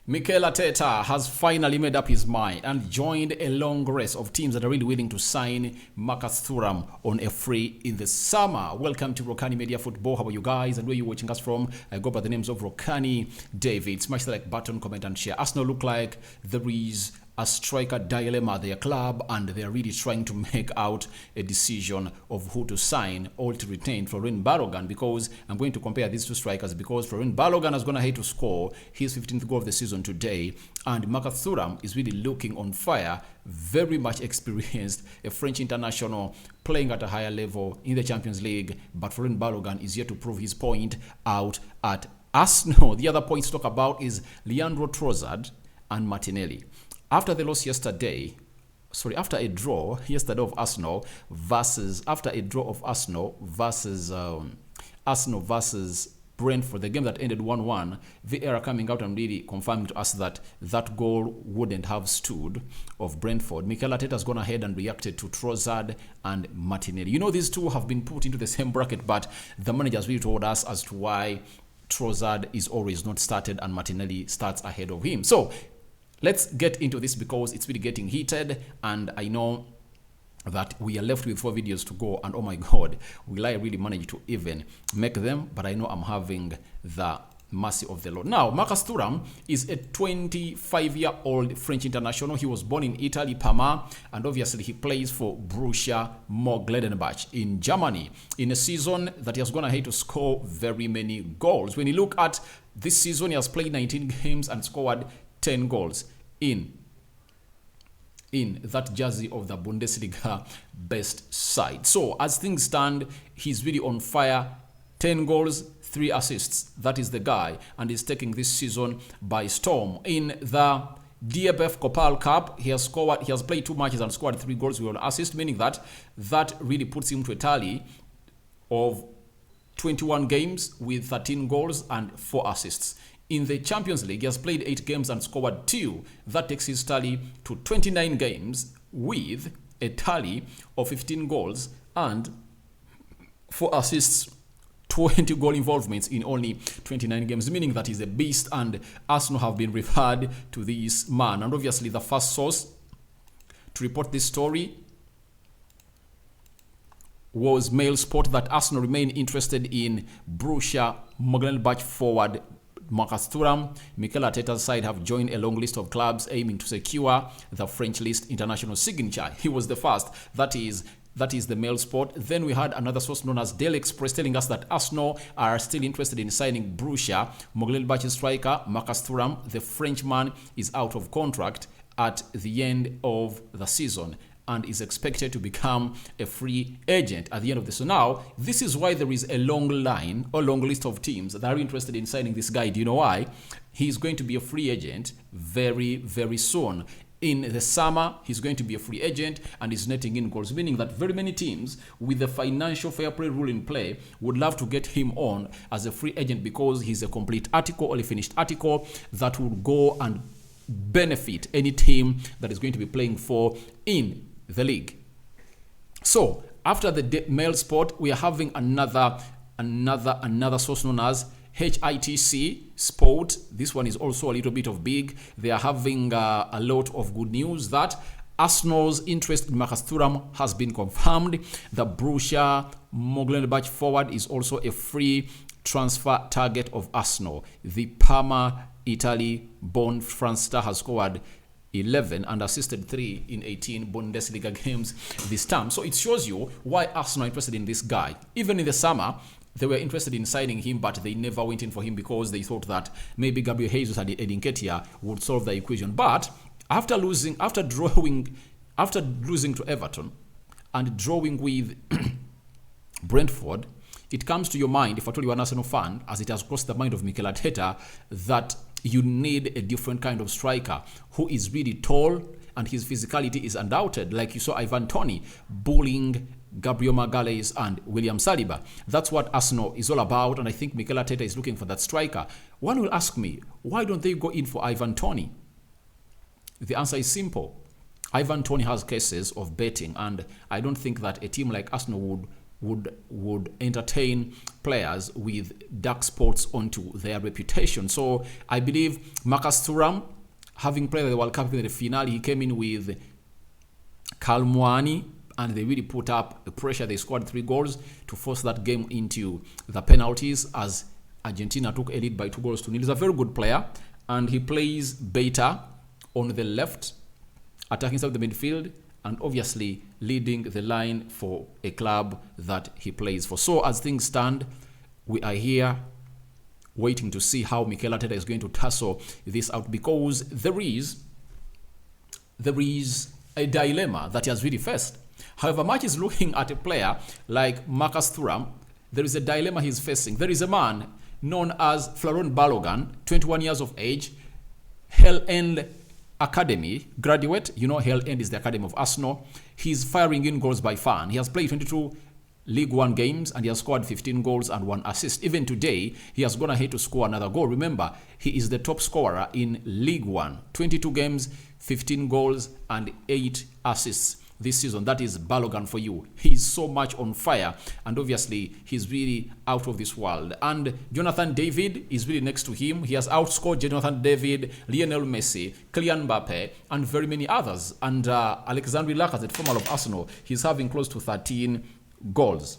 Mikel Arteta has finally made up his mind and joined a long race of teams that are really willing to sign Marcus Thuram on a free in the summer. Welcome to Rokani Media Football. How are you guys? And where are you watching us from? I go by the names of Rokani David. Smash the like button, comment and share. Arsenal look like there is a striker dilemma at their club, and they're really trying to make out a decision of who to sign or to retain Florent Balogun, because I'm going to compare these two strikers because Florent Balogun has gone ahead to score his 15th goal of the season today, and Marcus Thuram is really looking on fire, very much experienced, a French international playing at a higher level in the Champions League, but Florent Balogun is here to prove his point out at Arsenal. The other point to talk about is Leandro Trossard and Martinelli. After a draw yesterday of Arsenal versus Arsenal versus Brentford, the game that ended 1-1, VAR coming out and really confirming to us that that goal wouldn't have stood of Brentford. Mikel Arteta has gone ahead and reacted to Trossard and Martinelli. You know, these two have been put into the same bracket, but the manager has really told us as to why Trossard is always not started and Martinelli starts ahead of him. So let's get into this because it's really getting heated, and I know that we are left with 4 videos to go, and oh my god, will I really manage to even make them? But I know I'm having the mercy of the Lord. Now, Marcus Thuram is a 25-year-old French international. He was born in Italy, Parma, and obviously he plays for Borussia Mönchengladbach in Germany in a season that he has gone ahead to score very many goals. When you look at this season, he has played 19 games and scored 10 goals in that jersey of the Bundesliga best side. So as things stand, he's really on fire. 10 goals, 3 assists. That is the guy, and he's taking this season by storm. In the DFB Pokal Cup, he has played 2 matches and scored 3 goals with an assist, meaning that really puts him to a tally of 21 games with 13 goals and 4 assists. In the Champions League, he has played 8 games and scored 2. That takes his tally to 29 games with a tally of 15 goals and 4 assists, 20 goal involvements in only 29 games, meaning that he's a beast, and Arsenal have been referred to this man. And obviously the first source to report this story was Mail Sport, that Arsenal remain interested in Borussia Mönchengladbach forward Marcus Thuram. Mikel Arteta's side have joined a long list of clubs aiming to secure the French list international signature. He was the first. That is the Mail Sport. Then we had another source known as Daily Express telling us that Arsenal are still interested in signing Borussia Mönchengladbach's striker Marcus Thuram. The Frenchman is out of contract at the end of the season and is expected to become a free agent at the end of this. So now, this is why there is a long list of teams that are interested in signing this guy. Do you know why? He's going to be a free agent very, very soon. In the summer, he's going to be a free agent and is netting in goals, meaning that very many teams with the financial fair play rule in play would love to get him on as a free agent because he's a complete article or a finished article that would go and benefit any team that is going to be playing for in the league. So after the Mail Sport, we are having another source known as HITC Sport. This one is also a little bit of big. They are having a lot of good news that Arsenal's interest in Marcus Thuram has been confirmed. The Borussia Mönchengladbach forward is also a free transfer target of Arsenal. The Parma, Italy born France star has scored 11 and assisted 3 in 18 Bundesliga games this term. So it shows you why Arsenal are interested in this guy. Even in the summer, they were interested in signing him, but they never went in for him because they thought that maybe Gabriel Jesus and Edin Ketia would solve the equation. But after losing to Everton and drawing with Brentford, it comes to your mind, if at all you're an Arsenal fan, as it has crossed the mind of Mikel Arteta, that you need a different kind of striker who is really tall and his physicality is undoubted, like you saw Ivan Toney bullying Gabriel Magalhaes and William Saliba. That's what Arsenal is all about, and I think Mikel Arteta is looking for that striker. One will ask me, why don't they go in for Ivan Toney? The answer is simple. Ivan Toney has cases of betting, and I don't think that a team like Arsenal would entertain players with dark spots onto their reputation. So I believe Marcus Thuram, having played the World Cup in the finale, he came in with Kalmuani, and they really put up the pressure. They scored 3 goals to force that game into the penalties as Argentina took a lead by 2-0. He's a very good player, and he plays better on the left, attacking side of the midfield, and obviously leading the line for a club that he plays for. So as things stand, we are here waiting to see how Mikel Arteta is going to tussle this out, because there is a dilemma that he has really faced. However much he's looking at a player like Marcus Thuram, there is a dilemma he's facing. There is a man known as Balogun, 21 years of age, Hell End Academy graduate. You know, Hell End is the academy of Arsenal. He's firing in goals by fan. He has played 22 League One games and he has scored 15 goals and 1 assist. Even today, he has gone ahead to score another goal. Remember, he is the top scorer in League One. 22 games, 15 goals and 8 assists this season. That is Balogun for you. He's so much on fire, and obviously he's really out of this world. And Jonathan David is really next to him. He has outscored Jonathan David, Lionel Messi, Kylian Mbappe, and very many others. And Alexandre Lacazette, former of Arsenal, he's having close to 13 goals.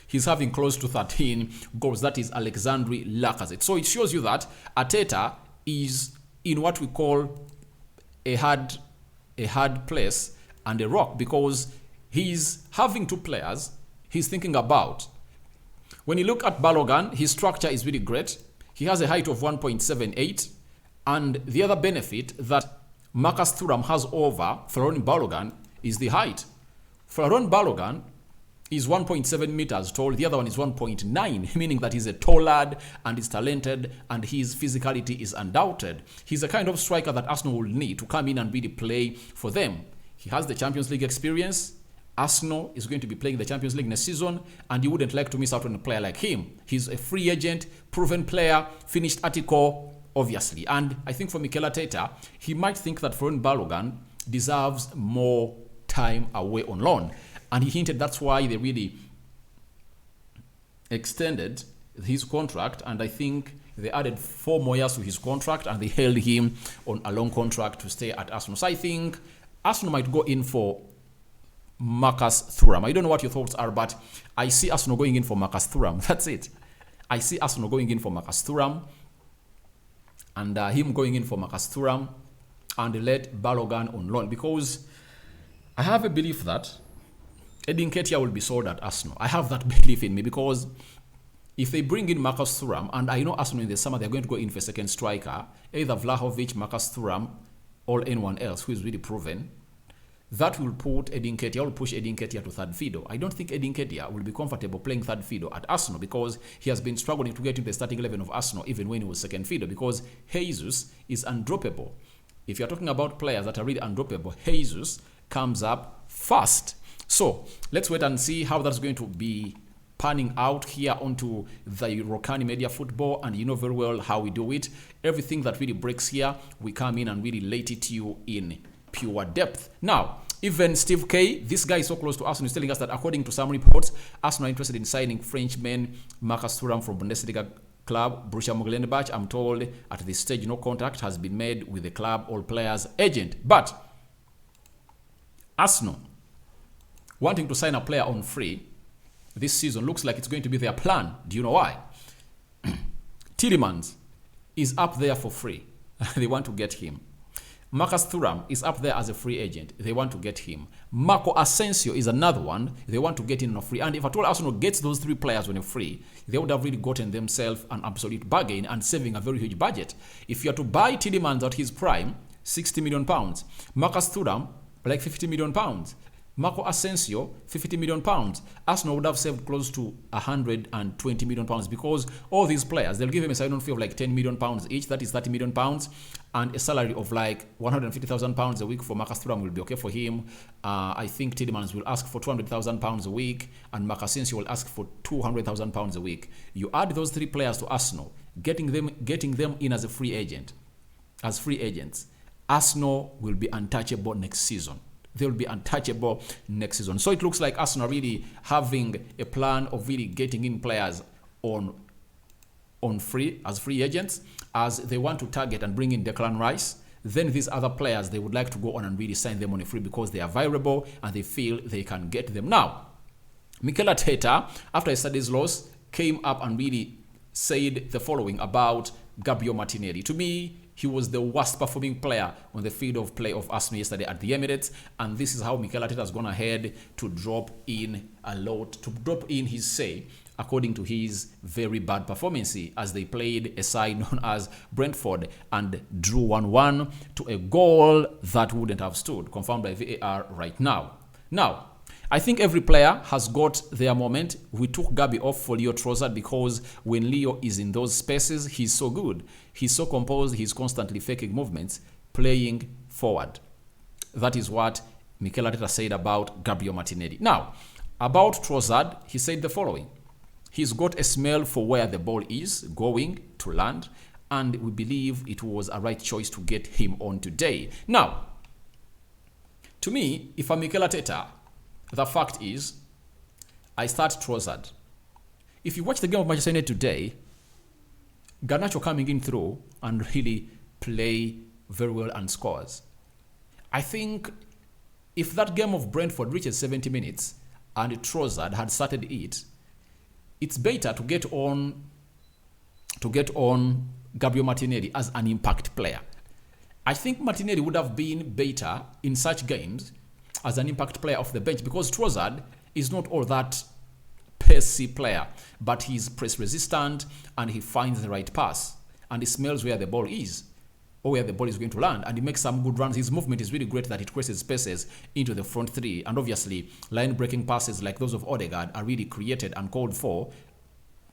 He's having close to 13 goals. That is Alexandre Lacazette. So it shows you that Arteta is in what we call a hard place and a rock, because he's having 2 players he's thinking about. When you look at Balogun, his structure is really great. He has a height of 1.78, and the other benefit that Marcus Thuram has over Florent Balogun is the height. Florent Balogun is 1.7 meters tall. The other one is 1.9, meaning that he's a tall lad and is talented, and his physicality is undoubted. He's the kind of striker that Arsenal will need to come in and really play for them. He has the Champions League experience. Arsenal is going to be playing the Champions League next season, and you wouldn't like to miss out on a player like him. He's a free agent, proven player, finished article, obviously. And I think for Mikel Arteta, he might think that Florent Balogun deserves more time away on loan. And he hinted that's why they really extended his contract. And I think they added 4 more years to his contract, and they held him on a long contract to stay at Arsenal. So I think Arsenal might go in for Marcus Thuram. I don't know what your thoughts are, but I see Arsenal going in for Marcus Thuram. That's it. I see Arsenal going in for Marcus Thuram, and him going in for Marcus Thuram, and let Balogun on loan, because I have a belief that Edin Ketia will be sold at Arsenal. I have that belief in me, because if they bring in Marcus Thuram, and I know Arsenal in the summer, they're going to go in for a second striker, either Vlahovic, Marcus Thuram, or anyone else who is really proven, that will put Edin Ketia, will push Edin Ketia to third fiddle. I don't think Edin Ketia will be comfortable playing third fiddle at Arsenal, because he has been struggling to get into the starting 11 of Arsenal even when he was second fiddle, because Jesus is undroppable. If you're talking about players that are really undroppable, Jesus comes up first. So let's wait and see how that's going to be panning out here onto the Rokani Media Football, and you know very well how we do it. Everything that really breaks here, we come in and really lay it to you in pure depth. Now, even Steve K, this guy is so close to Arsenal, is telling us that according to some reports, Arsenal are interested in signing Frenchman Marcus Thuram from Bundesliga club Borussia Mönchengladbach. I'm told at this stage no contact has been made with the club or player's agent. But Arsenal wanting to sign a player on free this season looks like it's going to be their plan. Do you know why? Tielemans is up there for free. They want to get him. Marcus Thuram is up there as a free agent. They want to get him. Marco Asensio is another one. They want to get in on a free. And if at all Arsenal gets those 3 players on a free, they would have really gotten themselves an absolute bargain and saving a very huge budget. If you are to buy Tielemans at his prime, £60 million. Marcus Thuram, like £50 million. Marco Asensio, £50 million. Arsenal would have saved close to £120 million, because all these players, they'll give him a sign-on fee of like £10 million each. That is £30 million. And a salary of like £150,000 a week for Marcus Thuram will be okay for him. I think Tielemans will ask for £200,000 a week, and Marco Asensio will ask for £200,000 a week. You add those 3 players to Arsenal, getting them in as a free agent, as free agents, Arsenal will be untouchable next season. they'll be untouchable next season. So it looks like Arsenal really having a plan of really getting in players on free agents, as they want to target and bring in Declan Rice. Then these other players, they would like to go on and really sign them on a free because they are viable and they feel they can get them. Now, Mikel Arteta, after yesterday's loss, came up and really said the following about Gabriel Martinelli. To me, he was the worst performing player on the field of play of Arsenal yesterday at the Emirates, and this is how Mikel Arteta has gone ahead to drop in his say, according to his very bad performance as they played a side known as Brentford and drew 1-1 to a goal that wouldn't have stood, confirmed by VAR right now. Now, I think every player has got their moment. We took Gabi off for Leo Trossard because when Leo is in those spaces, he's so good. He's so composed, he's constantly faking movements, playing forward. That is what Mikel Arteta said about Gabriel Martinelli. Now, about Trossard, he said the following. He's got a smell for where the ball is going to land, and we believe it was a right choice to get him on today. Now, to me, if I'm Mikel Arteta, the fact is, I start Trossard. If you watch the game of Manchester United today, Garnacho coming in through and really play very well and scores. I think if that game of Brentford reaches 70 minutes and Trossard had started it, it's better to get on Gabriel Martinelli as an impact player. I think Martinelli would have been better in such games as an impact player off the bench because Trossard is not all that pacey player, but he's press resistant and he finds the right pass and he smells where the ball is or where the ball is going to land, and he makes some good runs. His movement is really great that it creates spaces into the front three, and obviously line breaking passes like those of Odegaard are really created and called for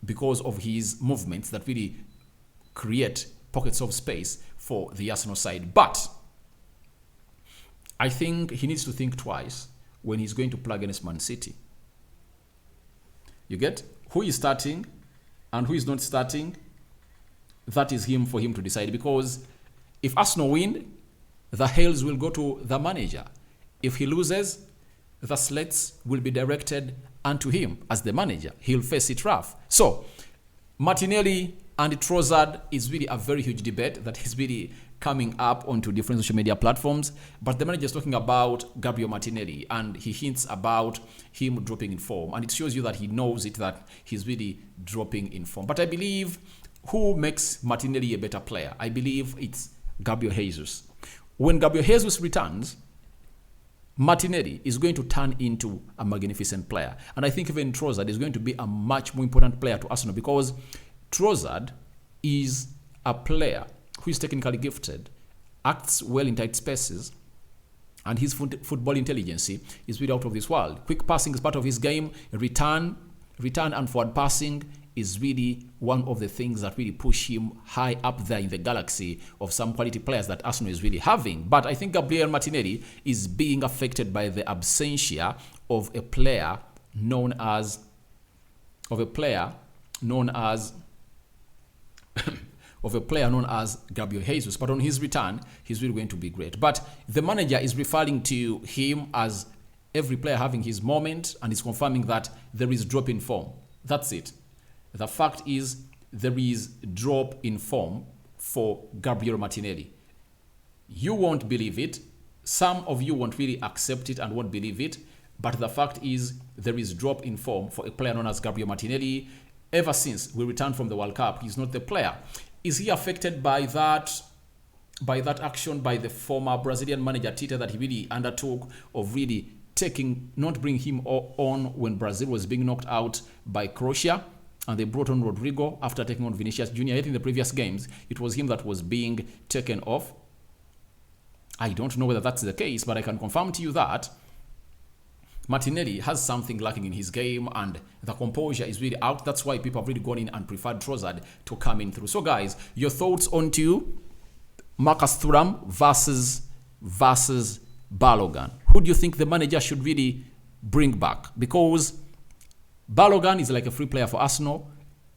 because of his movements that really create pockets of space for the Arsenal side. But I think he needs to think twice when he's going to play against Man City. You get who is starting and who is not starting. That is for him to decide, because if Arsenal win, the hails will go to the manager. If he loses, the slates will be directed unto him as the manager. He'll face it rough. So Martinelli and Trossard is really a very huge debate that is really coming up onto different social media platforms. But the manager is talking about Gabriel Martinelli and he hints about him dropping in form. And it shows you that he knows it, that he's really dropping in form. But I believe who makes Martinelli a better player? I believe it's Gabriel Jesus. When Gabriel Jesus returns, Martinelli is going to turn into a magnificent player. And I think even Trossard is going to be a much more important player to Arsenal, because Trossard is a player who is technically gifted, acts well in tight spaces, and his football intelligence is really out of this world. Quick passing is part of his game. Return and forward passing is really one of the things that really push him high up there in the galaxy of some quality players that Arsenal is really having. But I think Gabriel Martinelli is being affected by the absentia of a player known as Gabriel Jesus. But on his return, he's really going to be great. But the manager is referring to him as every player having his moment, and is confirming that there is drop in form. That's it. The fact is, there is drop in form for Gabriel Martinelli. You won't believe it. Some of you won't really accept it and won't believe it. But the fact is, there is drop in form for a player known as Gabriel Martinelli. Ever since we returned from the World Cup, he's not the player. Is he affected by that action by the former Brazilian manager Arteta that he really undertook of really not bring him on when Brazil was being knocked out by Croatia? And they brought on Rodrigo after taking on Vinicius Jr. Yet in the previous games, it was him that was being taken off. I don't know whether that's the case, but I can confirm to you that Martinelli has something lacking in his game, and the composure is really out. That's why people have really gone in and preferred Trossard to come in through. So guys, your thoughts on to Marcus Thuram versus Balogun. Who do you think the manager should really bring back? Because Balogun is like a free player for Arsenal.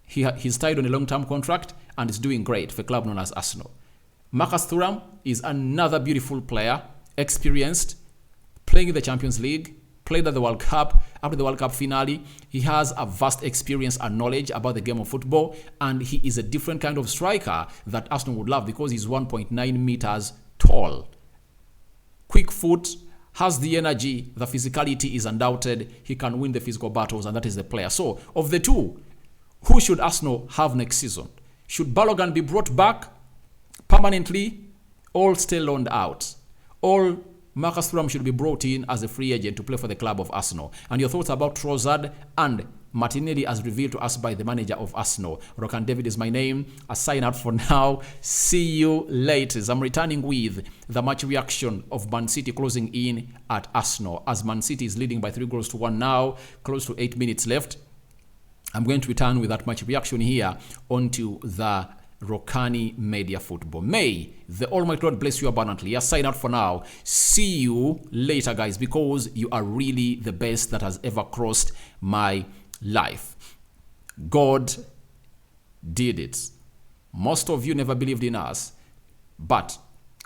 He's tied on a long-term contract and is doing great for a club known as Arsenal. Marcus Thuram is another beautiful player, experienced, playing in the Champions League, played at the World Cup, up to the World Cup finale. He has a vast experience and knowledge about the game of football, and he is a different kind of striker that Arsenal would love because he's 1.9 meters tall. Quick foot, has the energy, the physicality is undoubted. He can win the physical battles, and that is the player. So, of the two, who should Arsenal have next season? Should Balogun be brought back permanently, or stay loaned out? Or Marcus Thuram should be brought in as a free agent to play for the club of Arsenal? And your thoughts about Trossard and Martinelli as revealed to us by the manager of Arsenal. Rokani David is my name. I sign out for now. See you later. I'm returning with the match reaction of Man City closing in at Arsenal, as Man City is leading by 3-1 now, close to 8 minutes left. I'm going to return with that match reaction here onto the Rokani Media Football. May the Almighty God bless you abundantly. I sign out for now. See you later, guys, because you are really the best that has ever crossed my life. God did it. Most of you never believed in us, but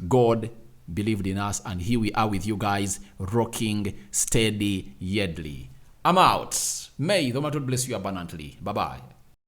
God believed in us, and here we are with you guys, rocking steady, yedly. I'm out. May the Almighty God bless you abundantly. Bye-bye.